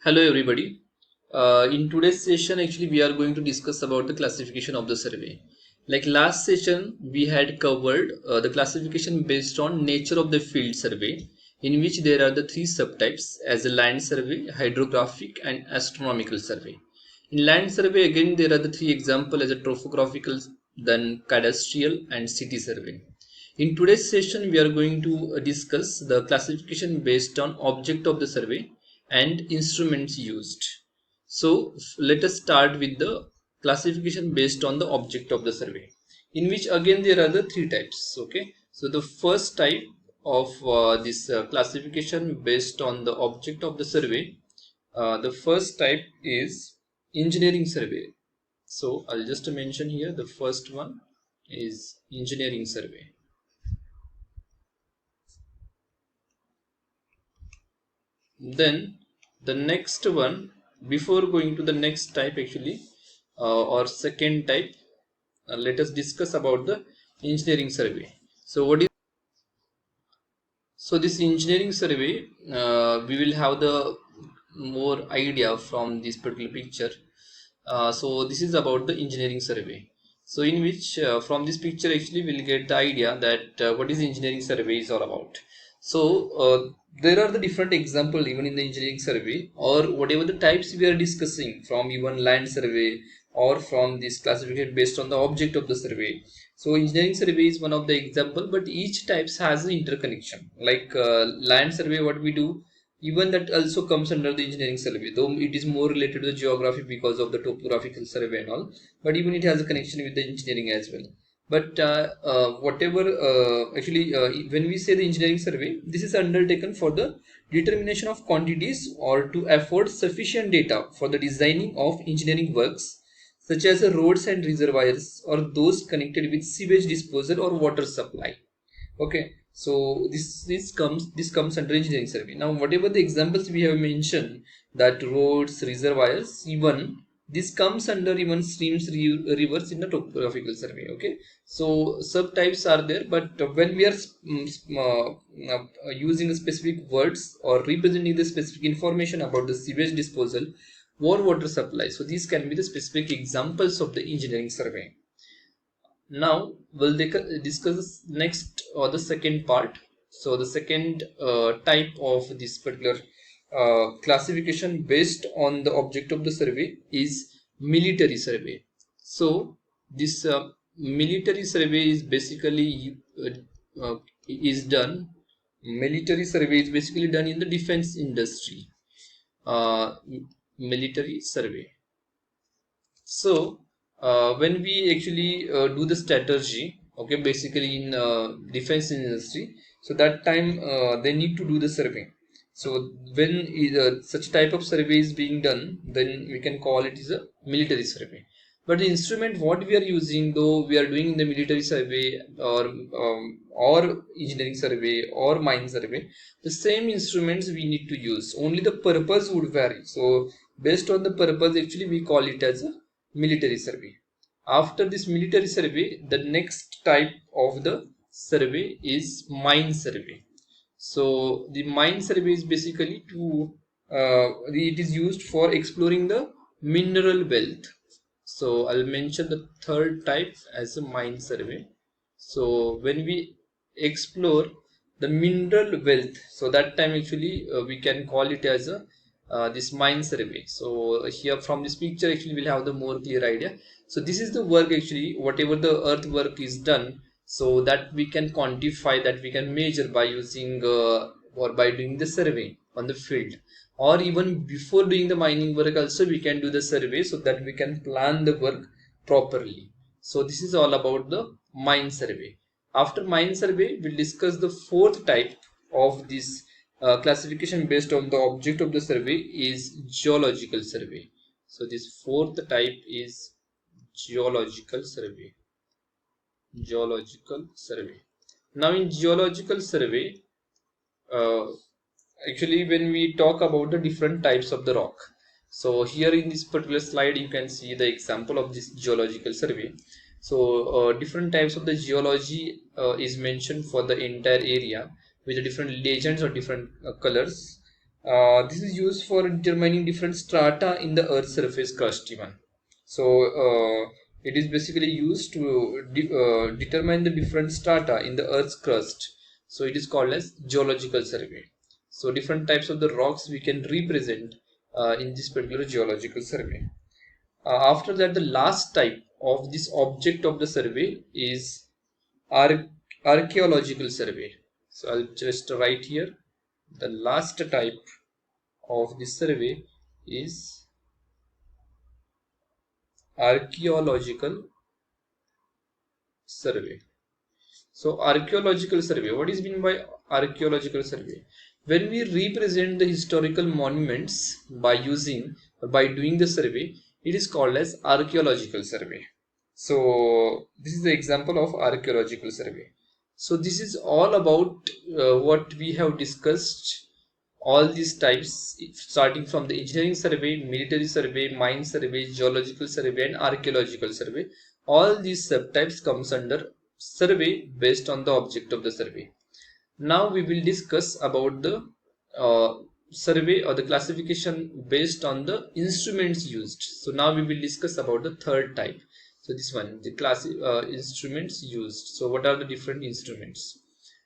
Hello everybody. In today's session, actually, we are going to discuss about the classification of the survey. Like last session, we had covered the classification based on nature of the field survey, in which there are the three subtypes as a land survey, hydrographic, and astronomical survey. In land survey, again, there are the three examples as a topographical, then cadastral, and city survey. In today's session, we are going to discuss the classification based on object of the survey and instruments used. So let us start with the classification based on the object of the survey, in which again there are the three types. Okay, so the first type of this classification based on the object of the survey, the first type is engineering survey. So I'll just mention here the first one is engineering survey. Then the next one, before going to the next type actually, or second type, let us discuss about the engineering survey. So what is this engineering survey? We will have the more idea from this particular picture. So this is about the engineering survey. So in which from this picture actually we'll get the idea that what is engineering survey is all about. So there are the different example even in the engineering survey, or whatever the types we are discussing, from even land survey or from this classification based on the object of the survey. So engineering survey is one of the example, but each types has an interconnection. Like land survey, what we do, even that also comes under the engineering survey, though it is more related to the geography because of the topographical survey and all, but even it has a connection with the engineering as well. But whatever actually when we say the engineering survey, this is undertaken for the determination of quantities or to afford sufficient data for the designing of engineering works such as the roads and reservoirs, or those connected with sewage disposal or water supply. Okay, so this comes under engineering survey. Now whatever the examples we have mentioned, that roads, reservoirs, even this comes under even streams, rivers in the topographical survey. Okay, so subtypes are there, but when we are using specific words or representing the specific information about the sewage disposal or water supply, so these can be the specific examples of the engineering survey. Now we'll discuss next, or the second part. So the second type of this particular classification based on the object of the survey is military survey. So this military survey is basically is done. Military survey is basically done in the defense industry. Uh, Military survey. So when we actually do the strategy, okay, basically in defense industry, so that time they need to do the survey. So when such type of survey is being done, then we can call it is a military survey. But the instrument what we are using, though we are doing in the military survey or engineering survey or mine survey, the same instruments we need to use. Only the purpose would vary. So based on the purpose, actually we call it as a military survey. After this military survey, the next type of the survey is mine survey. So the mine survey is basically to it is used for exploring the mineral wealth. So I'll mention the third type as a mine survey. So when we explore the mineral wealth, so that time actually we can call it as a this mine survey. So here from this picture actually we'll have the more clear idea. So this is the work actually, whatever the earth work is done, so that we can quantify, that we can measure by using or by doing the survey on the field, or even before doing the mining work also we can do the survey, so that we can plan the work properly. So this is all about the mine survey. After mine survey, we'll discuss the fourth type of this classification based on the object of the survey is geological survey. So this fourth type is geological survey. Geological survey. Now in geological survey, uh, actually when we talk about the different types of the rock, so here in this particular slide you can see the example of this geological survey. So different types of the geology is mentioned for the entire area with the different legends or different colors. This is used for determining different strata in the Earth's surface crust even. So it is basically used to determine the different strata in the Earth's crust. So it is called as geological survey. So different types of the rocks we can represent in this particular geological survey. After that, the last type of this object of the survey is ar archaeological survey. So I'll just write here the last type of this survey is archaeological survey. So archaeological survey, what is meant by archaeological survey? When we represent the historical monuments by doing the survey, it is called as archaeological survey. So this is the example of archaeological survey. So this is all about what we have discussed, all these types, starting from the engineering survey, military survey, mine survey, geological survey and archaeological survey. All these subtypes comes under survey based on the object of the survey. Now we will discuss about the uh, survey or the classification based on the instruments used. So now we will discuss about the third type. So this one, the class instruments used. So what are the different instruments?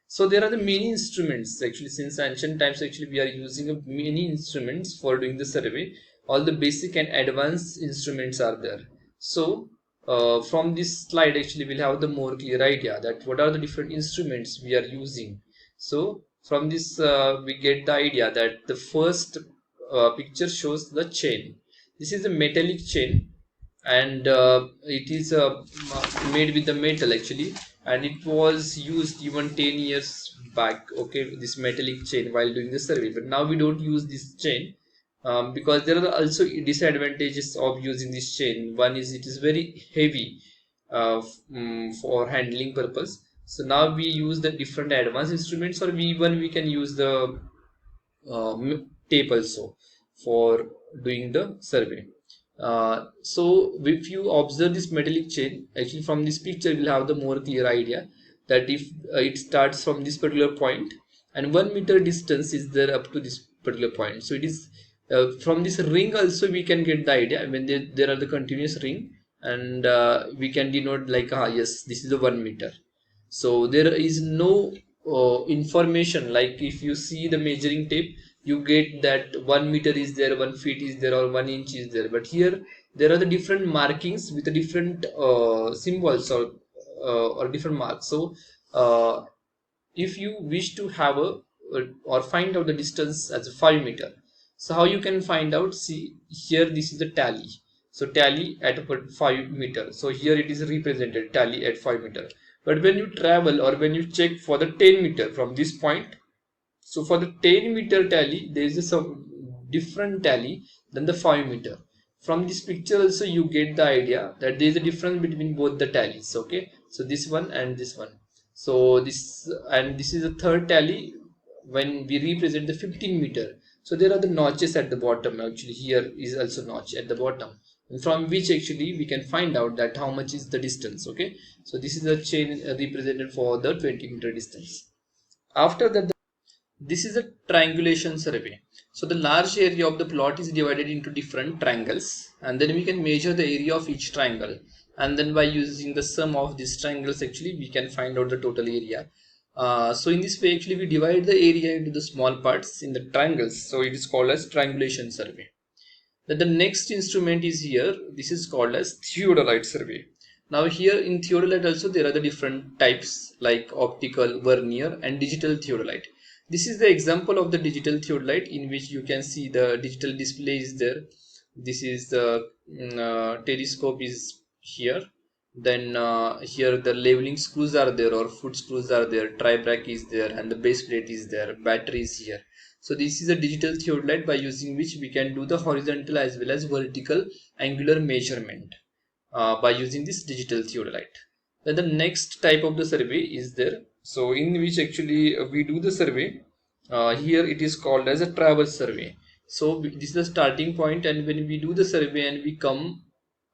So there are the many instruments actually. Since ancient times actually we are using many instruments for doing the survey. All the basic and advanced instruments are there. So from this slide actually we'll have the more clear idea that what are the different instruments we are using. So from this we get the idea that the first picture shows the chain. This is a metallic chain, and it is made with the metal actually, and it was used even 10 years back, okay, this metallic chain while doing the survey. But now we don't use this chain because there are also disadvantages of using this chain. One is it is very heavy for handling purpose. So now we use the different advanced instruments, or we can use the tape also for doing the survey. So if you observe this metallic chain, actually from this picture we'll have the more clear idea that if it starts from this particular point and 1 meter distance is there up to this particular point. So it is from this ring also we can get the idea when there are the continuous ring, and we can denote like yes, this is the 1 meter. So there is no information like if you see the measuring tape you get that 1 meter is there, 1 feet is there, or 1 inch is there. But here there are the different markings with the different symbols or different marks. So uh, if you wish to have a or find out the distance as a 5 meter, so how you can find out? See here, this is the tally. So tally at 5 meter. So here it is represented tally at 5 meter. But when you travel or when you check for the 10 meter from this point, so for the 10 meter tally, there is a some different tally than the 5 meter. From this picture also you get the idea that there is a difference between both the tallies. Okay, so this one and this one. So this is the third tally when we represent the 15 meter. So there are the notches at the bottom. Actually, here is also notch at the bottom, from which actually we can find out that how much is the distance. Okay, so this is the chain represented for the 20-meter distance. After that, this is a triangulation survey. So the large area of the plot is divided into different triangles, and then we can measure the area of each triangle, and then by using the sum of these triangles actually we can find out the total area. So in this way actually we divide the area into the small parts in the triangles, so it is called as triangulation survey. Then the next instrument is here. This is called as theodolite survey. Now here in theodolite also there are the different types like optical, vernier and digital theodolite. This is the example of the digital theodolite in which you can see the digital display is there. This is the telescope is here. Then here the leveling screws are there, or foot screws are there, tribrac is there, and the base plate is there, battery is here. So this is a digital theodolite by using which we can do the horizontal as well as vertical angular measurement by using this digital theodolite. Then the next type of the survey is there. So in which actually we do the survey. Here it is called as a traverse survey. So this is the starting point, and when we do the survey and we come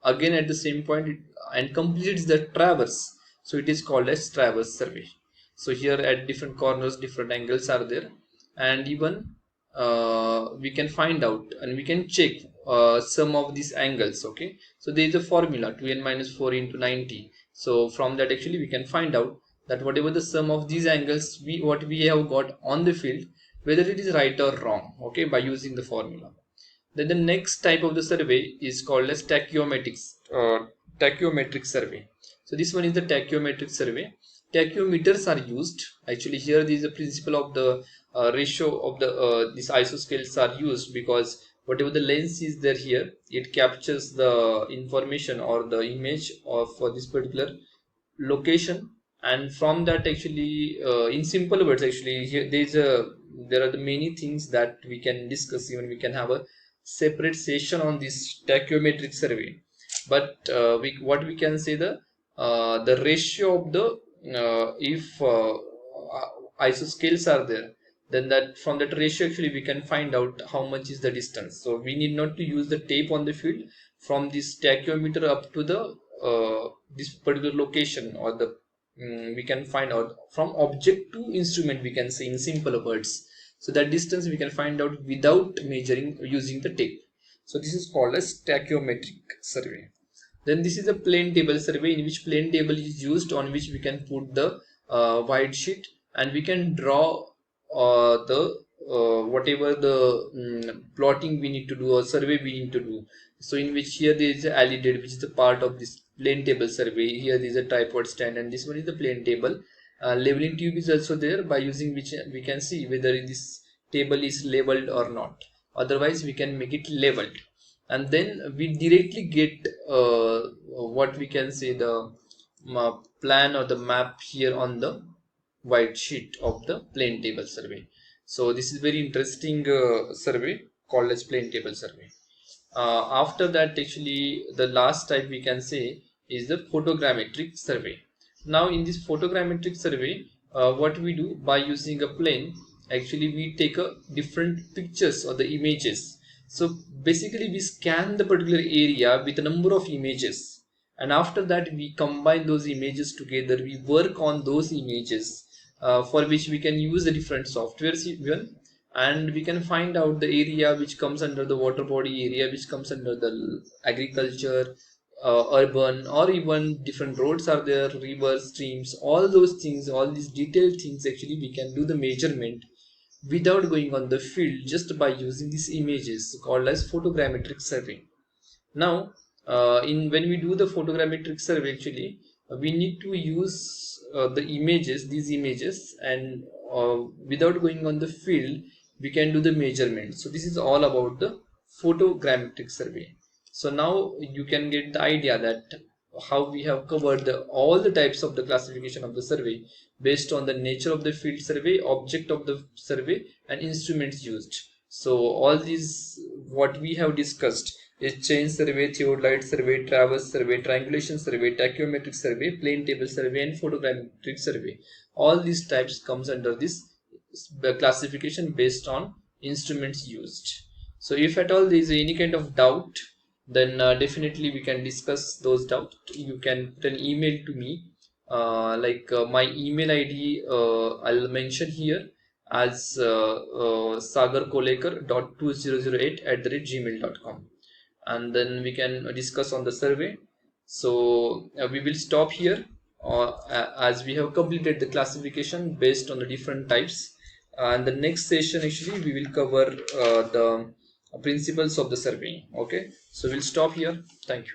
again at the same point and completes the traverse, so it is called as traverse survey. So here at different corners different angles are there, and even we can find out and we can check sum of these angles. Okay, so there is a formula 2n minus 4 into 90. So from that actually we can find out that whatever the sum of these angles what we have got on the field, whether it is right or wrong, okay, by using the formula. Then the next type of the survey is called as tachyometric survey. So this one is the tachyometric survey. Tachyometers are used. Actually, here this is the principle of the ratio of the these isoscales are used, because whatever the lens is there here, it captures the information or the image of for this particular location, and from that actually in simple words actually here there are the many things that we can discuss. Even we can have a separate session on this tachyometric survey, but what we can say, the ratio of the if isoscales are there, then that from that ratio actually we can find out how much is the distance. So we need not to use the tape on the field. From this tachyometer up to the this particular location, or the we can find out from object to instrument, we can say in simple words. So that distance we can find out without measuring using the tape. So this is called as tachyometric survey. Then this is a plane table survey, in which plane table is used, on which we can put the white sheet and we can draw the whatever the plotting we need to do or survey we need to do. So in which here there is a alidade, which is the part of this plane table survey. Here there is a tripod stand, and this one is the plane table. Leveling tube is also there, by using which we can see whether this table is leveled or not. Otherwise we can make it leveled, and then we directly get what we can say the plan or the map here on the white sheet of the plane table survey. So this is very interesting survey called as plane table survey. After that actually the last type we can say is the photogrammetric survey. Now in this photogrammetric survey, what we do by using a plane, actually we take a different pictures or the images. So basically we scan the particular area with a number of images, and after that we combine those images together. We work on those images for which we can use the different softwares even, and we can find out the area which comes under the water body, area which comes under the agriculture, urban, or even different roads are there, rivers, streams, all those things, all these detailed things actually we can do the measurement without going on the field, just by using these images called as photogrammetric survey. Now in when we do the photogrammetric survey, actually we need to use these images, and without going on the field we can do the measurement. So this is all about the photogrammetric survey. So now you can get the idea that how we have covered all the types of the classification of the survey based on the nature of the field survey, object of the survey, and instruments used. So all these what we have discussed is chain survey, theodolite survey, traverse survey, triangulation survey, tachyometric survey, plane table survey, and photogrammetric survey. All these types comes under this classification based on instruments used. So if at all there is any kind of doubt, then definitely we can discuss those doubts. You can put an email to me, my email ID I'll mention here as sagarkolekar.2008@gmail.com, and then we can discuss on the survey. So we will stop here as we have completed the classification based on the different types, and the next session actually we will cover the principles of the surveying. Okay, so we'll stop here. Thank you.